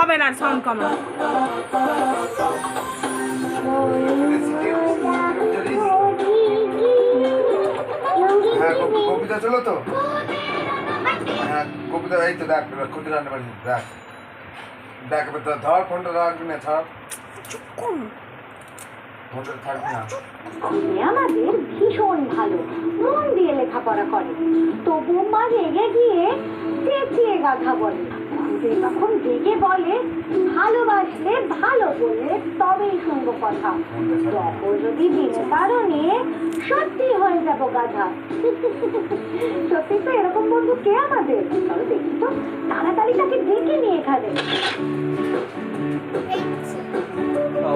হবে না, সাউন্ড কমাও। হ্যাঁ কবিতা চলো তো। হ্যাঁ কবিতা এই তো দেখ ক্ষতি রান্না বাড়ি দেখ দেখ ধর ফোনটা রাখবি না, ধর ফোনটা থাকবি না। আমাদের ভীষণ ভালো, মন দিয়ে লেখাপড়া করে, তবু মা রেগে গিয়ে চেঁচিয়ে গাধা বলে। তখন রেগে বলে ভালোবাসলে ভালো বলে তবেই শুনবো কথা, তখন যদি দিনে কারণে সত্যি হয়ে যাবো গাধা। সত্যি তো এরকম বন্ধু কে আমাদের? চলো দেখি তো, তাড়াতাড়ি তাকে ডেকে নিয়ে এখানে।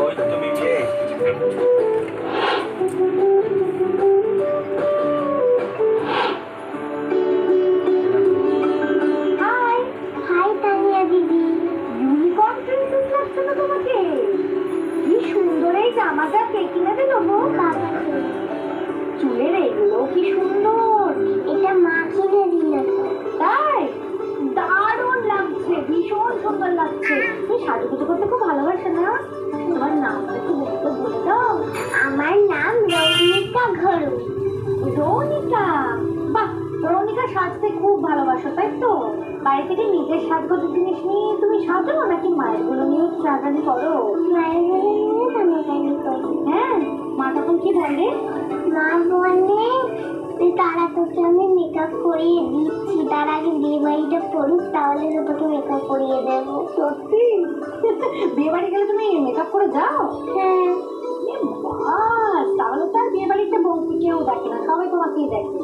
ওই তুমি কে? জামাটা কে কিনে দিল গো? চুলের এগুলো কি সুন্দর, এটা মা কিনে দিল। তাই দারুণ লাগছে, ভীষণ সুন্দর লাগছে। তুমি সাজুগুজু করতে খুব ভালোবাসো না? তোমার নামটা একটু বলে দাও। আমার নাম রৌনিকা ঘরু। রৌনিকা? বাহ, রৌনিকা সাজতে খুব ভালোবাসো তাই তো? বাড়ি থেকে নিজের সাজগোজের জিনিস নিয়ে তুমি সাজো নাকি মায়ের গুলো নিয়েও সাজানি করো? মায়ের গুলো নিয়ে সাজানি করি। হ্যাঁ, মা তখন কি বলে? মা বলে তারা তোকে আমি মেকআপ করিয়ে দিচ্ছি, তার আগে বিয়ে বাড়িটা পড়ুক তাহলে তো তোকে মেকআপ করিয়ে দেবো। সত্যি? বিয়ে বাড়ি গেলে তুমি মেকআপ করে যাও? হ্যাঁ। তাহলে তো আর বিয়ে বাড়িতে বলতে কেউ দেখে না, সবাই তোমাকেই দেখে।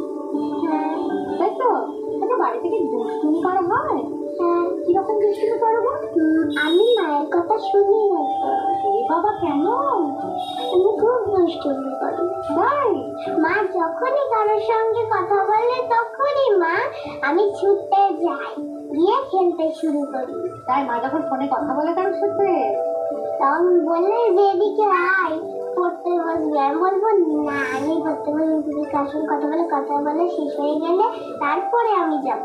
হ্যাঁ তাই তো? আচ্ছা বাড়ি থেকে দুষ্টুমি করা হয়? হ্যাঁ। কিরকম দুষ্টুমি করবো? আমি মায়ের কথা শুনি না। এই বাবা কেন? আমি খুব দুষ্টুমি করি। তাই? মা যখনই কারোর সঙ্গে কথা বলে তখনই মা আমি ছুটতে যাই, গিয়ে খেলতে শুরু করি। তাই মা যখন ফোনে কথা বলে কারোর সাথে তখন বললে বেবিকে আয় পড়তে বসবি, আমি বলবো না আমি পড়তে বসবি, তুমি কার সঙ্গে কথা বলে শেষ হয়ে গেলে তারপরে আমি যাব।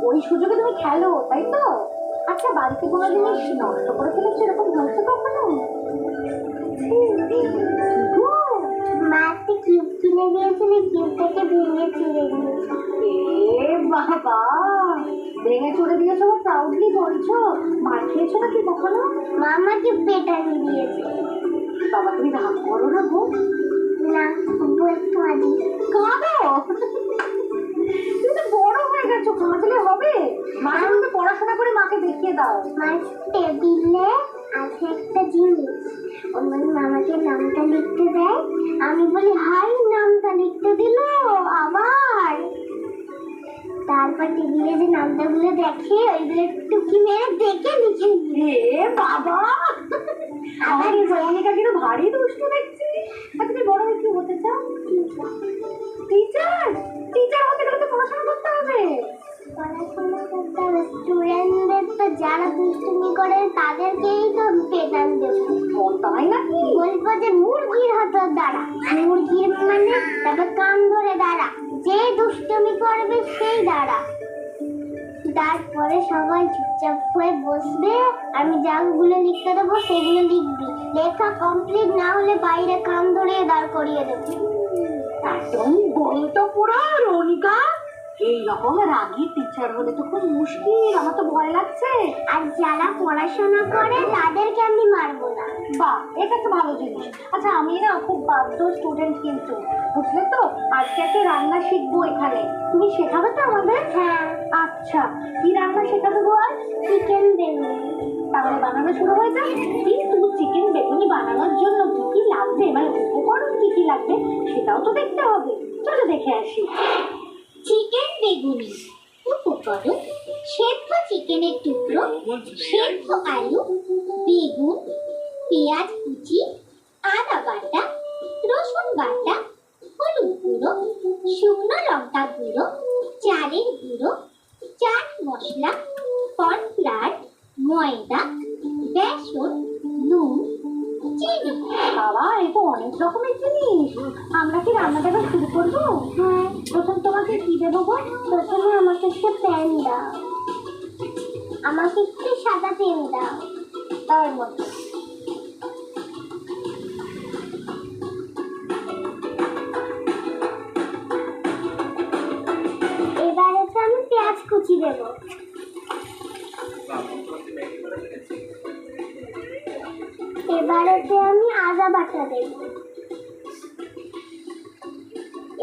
ওই সুযোগে তুমি খেলো তাই তো? আচ্ছা বাড়িতে কোনো জিনিস নষ্ট করে ফেলেছো, এরকম হয়েছে কখনো? মা একটা কিউব কিনে দিয়েছিল, কিউবটাকে ভেঙে চুড়ে দিয়েছে। এ বাবা, ভেঙে চুড়ে দিয়েছো, প্রাউডলি বলছো। মার খেয়েছো নাকি কখনো? মা আমাকে পেটানি দিয়েছে। বাবা তুমি রাগ করো না গো? না, কাঁদি। কাঁদো? তুমি তো বড় হয়ে গেছো, কাঁদলে হবে? মাঝে মধ্যে পড়াশোনা করে মাকে দেখিয়ে দাও। মার টেবিলে আছে একটা জিনিস, ওর মধ্যে মামাকে নামটা লিখতে দেয়, আমি বলি হাই নামটা লিখতে দিল আবার। তারপর টেবিলে যে নামটা গুলো দেখে ওইগুলো টুকি মেরে দেখে লিখে দিয়ে। বাবা আমার এই রৌনিকা কিন্তু ভারী দুষ্টু দেখছি। আর তুমি বড় হয়ে কি হতে চাও? টিচার? টিচার হতে গেলে তো পড়াশোনা করতে হবে। পড়াশোনা করতে হবে, স্টুডেন্টদের তো যারা দুষ্টুমি করে তাদেরকেই তো পেটান দেবো। তাই নাকি? বলবো যে মুরগির হাতে দাঁড়া, মুরগির মানে তারপর কান ধরে দাঁড়া, যে দুষ্টুমি করবে সেই দাঁড়া। তারপরে সবাই চুপচাপ হয়ে বসবে, আমি যাগুলো লিখতে দেবো সেগুলো লিখবি, লেখা কমপ্লিট না হলে বাইরে কান ধরে দাঁড় করিয়ে দেবো। একদম বলতো পুরো রৌনিকা, এইরকম রাগী টিচার হলে তো খুব মুশকিল, আমার তো ভয় লাগছে। আর যারা পড়াশোনা করে তাদেরকে আমি মারবো না। বাহ, এটা তো ভালো জিনিস। আচ্ছা আমি না খুব বাধ্য স্টুডেন্ট কিন্তু, বুঝলে তো? আজকে একটা রান্না শিখবো এখানে, তুমি শেখাবে তো আমাদের? হ্যাঁ। আচ্ছা কি রান্না শেখাবে গো? আর চিকেন বেগুনি। তাহলে বানানো শুরু হয়ে যায়। কিন্তু চিকেন বেগুনি বানানোর জন্য কি কি লাগবে, মানে উপকরণ কি কি লাগবে সেটাও তো দেখতে হবে। চলো দেখে আসি। চিকেন বেগুনি উপকরণ: সেদ্ধ চিকেনের টুকরো, সেদ্ধ আলু, বেগুন, পেঁয়াজ কুচি, আদা বাটা, রসুন বাটা, হলুদ গুঁড়ো, শুকনো লঙ্কা গুঁড়ো, চালের গুঁড়ো, চাট মশলা, কর্নফ্লাওয়ার, ময়দা, বেসন, নুন, চিনি। বাবা এই তো অনেক রকমের জিনিস। আমরা কি রান্নাটা এবার শুরু করবো? হ্যাঁ। প্রথম তোমাকে কি দেবো গো? প্রথমে আমাকে একটা প্যান দাও, আমাকে একটু সাদা তেল দাও, তার মতো। এবারে তো আমি পেঁয়াজ কুচি দেবো। এবারেতে আমি আদা বাটা দেব।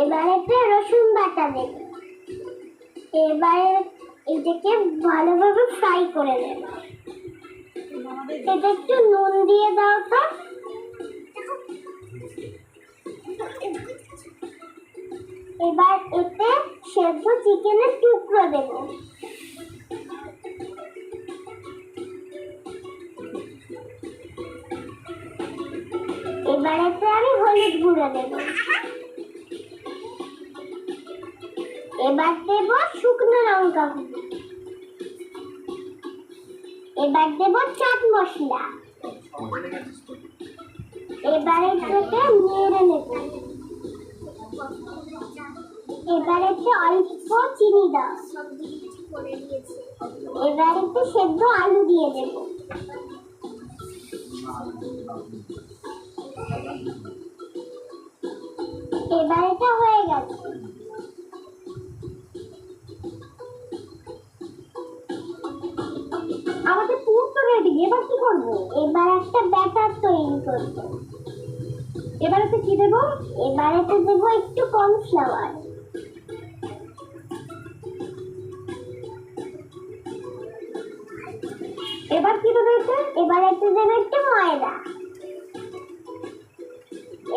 এবারেতে রসুন বাটা দেব। এবারে এটাকে ভালোভাবে ফ্রাই করে নেব। এটা একটু নুন দিয়ে দাও তো। এবার এতে সেদ্ধ চিকেনের টুকরো দেব। এবার এতে আমি হলুদ গুঁড়ো দেব। এবার দেব শুকনো লঙ্কা গুঁড়ো। এবার দেব চাট মশলা। এবার এটাকে নেড়ে নেব। এবার একটু অল্প চিনি দাও। এবার একটু সেদ্ধ আলু দিয়ে দেব। এবার এটা হয়ে গেছে। আমাদের পুর তো রেডি, এবার কি করবো? এবার একটা ব্যাটার তৈরি করব। এবারেতে কি দেবো? এবারেতে দেবো একটু কর্নফ্লাওয়ার। এবার কি দেবো এতে? এবারেতে দেবো একটু ময়দা।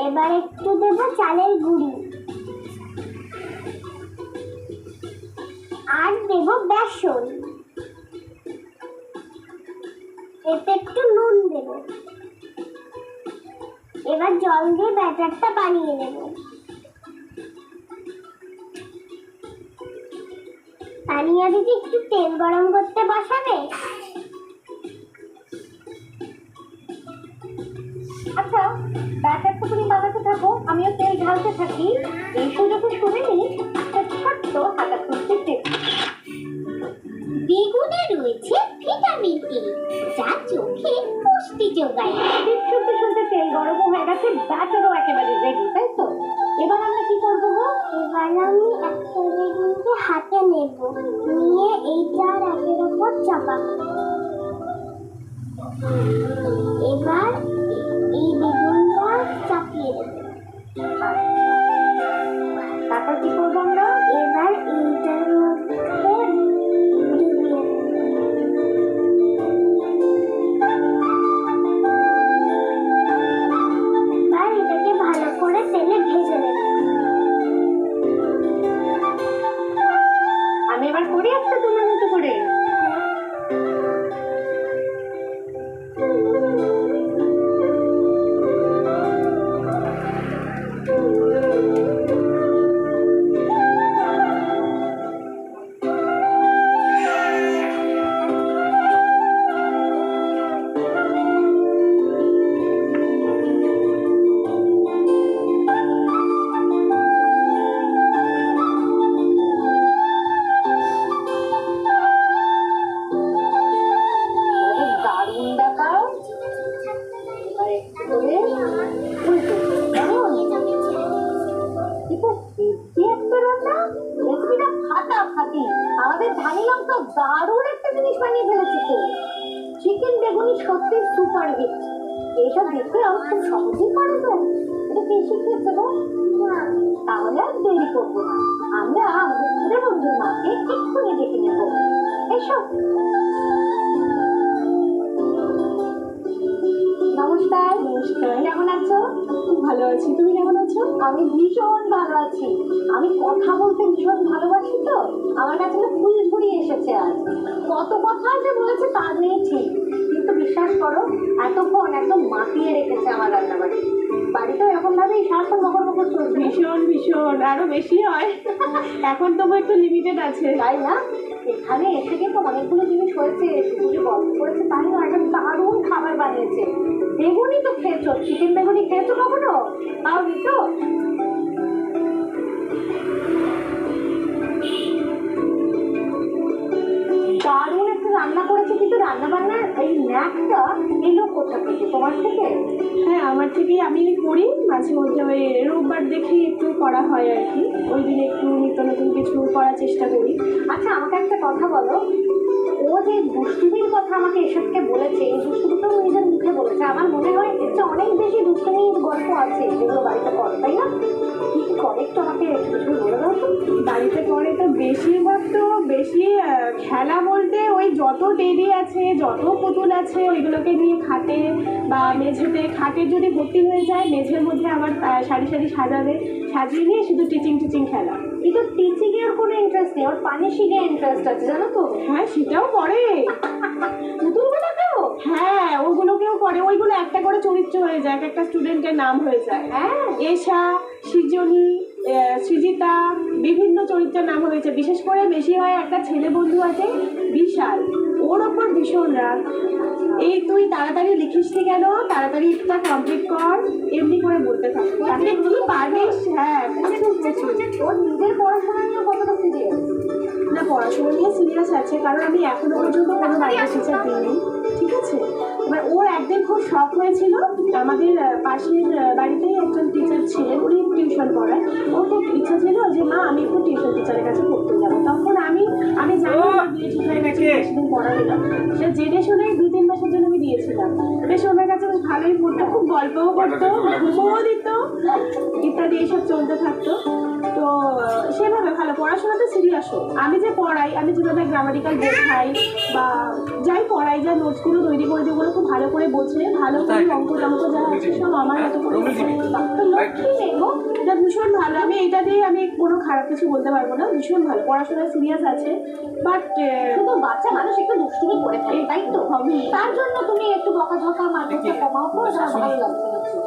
এবার একটু দেবো চালের গুঁড়ি। আর দেবো বেসন। এতে একটু নুন দেব। এবার জল দিয়ে ব্যাটারটা বানিয়ে নেব। তানিয়া দিদি একটু তেল গরম করতে বসাবে। আচ্ছা, ব্যাটারটা তুমি বানাতে থাকো, আমিও তেল ঢালতে থাকি। এই সুযোগে শুনে নিই একটা ছোট্ট হাতা খুঁজতে টিপস। বেগুনে রয়েছে ভিটামিন এ, যা চোখে পুষ্টি যোগায়। ঠিক শুনতে শুনতে তেল গরম হয়ে গেছে, ব্যাটারও একেবারে রেডি, তাই তো? এবার আমরা কি করবো গো? এবার আমি একটা বেগুনকে হাতে নেব, নিয়ে এইটার একের ওপর চাপাবো। এবার এই বেগুনটা চাপিয়ে দেব। তারপর কি করবো আমরা? এবার এইটার মধ্যে ডুবিয়ে দেব। এবার এটাকে ভালো করে তেলে ভেজে নেব। আমি এবার করি একটা তোমার মতো করে। দারুণ ব্যাপার। এবার একটু করে উল্টো কেমন? কিন্তু দেখি একটা রান্না, রেসিপিটা ফাটাফাটি। আমাদের ধানিলাম তো দারুণ একটা জিনিস বানিয়ে ফেলেছে তো। চিকেন বেগুনি সত্যি সুপার হিট। এটা দেখতে আমার খুব সহজেই পারা যায়। এটা কে শিখিয়েছে গো? তাহলে আর দেরি করবো না, আমরা আমাদের ছেলে বন্ধুর মাকে এক্ষুনি ডেকে নেবো। এসব নমস্কার। নমস্কার, কেমন আছো? খুব ভালো আছি, তুমি কেমন আছো? আমি ভীষণ ভালো আছি। আমি কথা বলতে ভীষণ ভালোবাসি তো, আমার কাছে না ফুলঝুরি এসেছে আজ। কত কথা যে বলেছে তা নেই ঠিক, কিন্তু বিশ্বাস করো এতক্ষণ একদম মাতিয়ে রেখেছে আমার রান্নাবাড়ি। বাড়িতেও এরকম ভাবেই সারাক্ষণ বকর বকর চলছে। ভীষণ ভীষণ আরো বেশি হয়। এখন তবু একটু লিমিটেড আছে। তাই না? এখানে এসে কিন্তু অনেকগুলো জিনিস হয়েছে, শুধু যে গল্প করেছে তাই না, একটা দারুণ খাবার বানিয়েছে। বেগুনি তো খেয়েছো, চিকেন বেগুনি খেয়েছো কখনো? তাও দিত। দারুণ একটু রান্না করেছে বলছি কিন্তু রান্না বান্নার এই ন্যাকটা এলো কোথা থেকে, তোমার থেকে? হ্যাঁ, আমার থেকেই আমি করি মাঝে মধ্যে। ওই রোববার দেখেই একটু করা হয় আর কি, ওই দিন একটু নিত্য নতুন কিছু করার চেষ্টা করি। আচ্ছা আমাকে একটা কথা বলো, ও যে দুষ্টুমির কথা আমাকে এসবকে বলেছে, এই দুষ্টুমিটাও নিজের মুখে বলেছে, আমার মনে হয় এটা অনেক বেশি দুষ্টুমির গল্প আছে যেগুলো বাড়িতে করে, তাই না? কি কি করে একটু আমাকে একটু বলে দাও তো। বাড়িতে করে তো বেশিরভাগ তো বেশি খেলা বলতে ওই যত টেডি আছে, যত পুতুল আছে, ওইগুলোকে নিয়ে খাটে বা মেঝেতে, খাটে যদি ভর্তি হয়ে যায় মেঝের মধ্যে আবার সারি সারি সাজাবে, সাজিয়ে নিয়ে শুধু টিচিং খেলা। কিন্তু টিচিং এর কোনো ইন্টারেস্ট নেই, ওর পানিশিং এ ইন্টারেস্ট আছে জানো তো। হ্যাঁ, সেটাও করে। পুতুলগুলোকেও? হ্যাঁ, ওগুলোকেও করে। ওইগুলো একটা করে চরিত্র হয়ে যায়, একটা স্টুডেন্টের নাম হয়ে যায়। হ্যাঁ এশা, সৃজনী, সৃজিতা, বিভিন্ন চরিত্রের নাম হয়েছে। বিশেষ করে বেশি হয় একটা ছেলে বন্ধু আছে বিশাল, ওর ওপর ভীষণ রাগ। এই তুই তাড়াতাড়ি লিখিস নি কেন, তাড়াতাড়ি এটা কমপ্লিট কর, এমনি করে বলতে থাকো। তাকে তুই পারিস। হ্যাঁ, প্রচুর প্রচুর। ওর নিজের পড়াশোনা নিয়ে কতটা সিরিয়াস? না, পড়াশোনা নিয়ে সিরিয়াস আছে, কারণ আমি এখনো পর্যন্ত কোনো বাড়িতে টিচার দিইনি, ঠিক আছে? এবার ওর একদিন খুব শখ হয়েছিল, আমাদের পাশের বাড়িতেই একজন টিচার ছিলেন, উনি টিউশন পড়ায়। ওর খুব ইচ্ছা ছিল যে মা আমি একটু টিউশন টিচারের কাছে পড়তে যাবো। তখন আমি জানি টিচারের কাছে বেশিদিন পড়াবো না, সে জেনে শুনে 2-3 মাসের জন্য আমি দিয়েছিলাম। বেশ ওনার কাছে বেশ ভালোই পড়তো, খুব গল্পও করতো, ঘুমোও দিত, ইত্যাদি এইসব চলতে থাকতো। তো সেভাবে ভালো পড়াশোনাতে সিরিয়াসও। আমি যে পড়াই, আমি যেভাবে গ্রামাটিক্যাল বোঝাই বা যাই পড়াই, যা নোটসগুলো তৈরি করে দিই, ওগুলো খুব ভালো করে বোঝে, ভালো করে অঙ্ক টঙ্ক যা আছে সব আমার মতো করে লক্ষ্মী নেবো। এটা ভীষণ ভালো। আমি এটা দিয়ে আমি কোনো খারাপ কিছু বলতে পারবো না, ভীষণ ভালো পড়াশোনায় সিরিয়াস আছে। বাট শুধু বাচ্চা মানুষ একটু দুষ্টুমি করে থাকে, তাই তো? তার জন্য তুমি একটু বকাঝকা মারধরটা কমাও তো, এটা ভালো লাগছে দেখছি।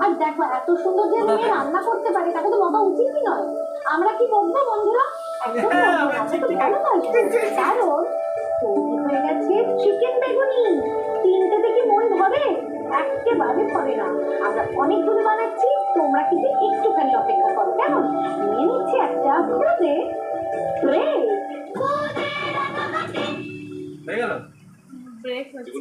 আর দেখো এত সুন্দর যে মেয়ে রান্না করতে পারে, তাকে তো বকা উচিতই নয়। আমরা কি বলবো বন্ধুরা? একদম বলবো না, আমরা তো ভালো লাগছে। কারণ তৈরি হয়ে গেছে চিকেন বেগুনি। 3টে থেকে মন ভরে? একেবারে ভরে না। আমরা অনেকগুলো বানাচ্ছি, তোমরা কিন্তু একটুখানি অপেক্ষা করো, কেমন? নিয়ে নিচ্ছি একটা ব্রেক। হয়ে গেল ব্রেক হচ্ছে।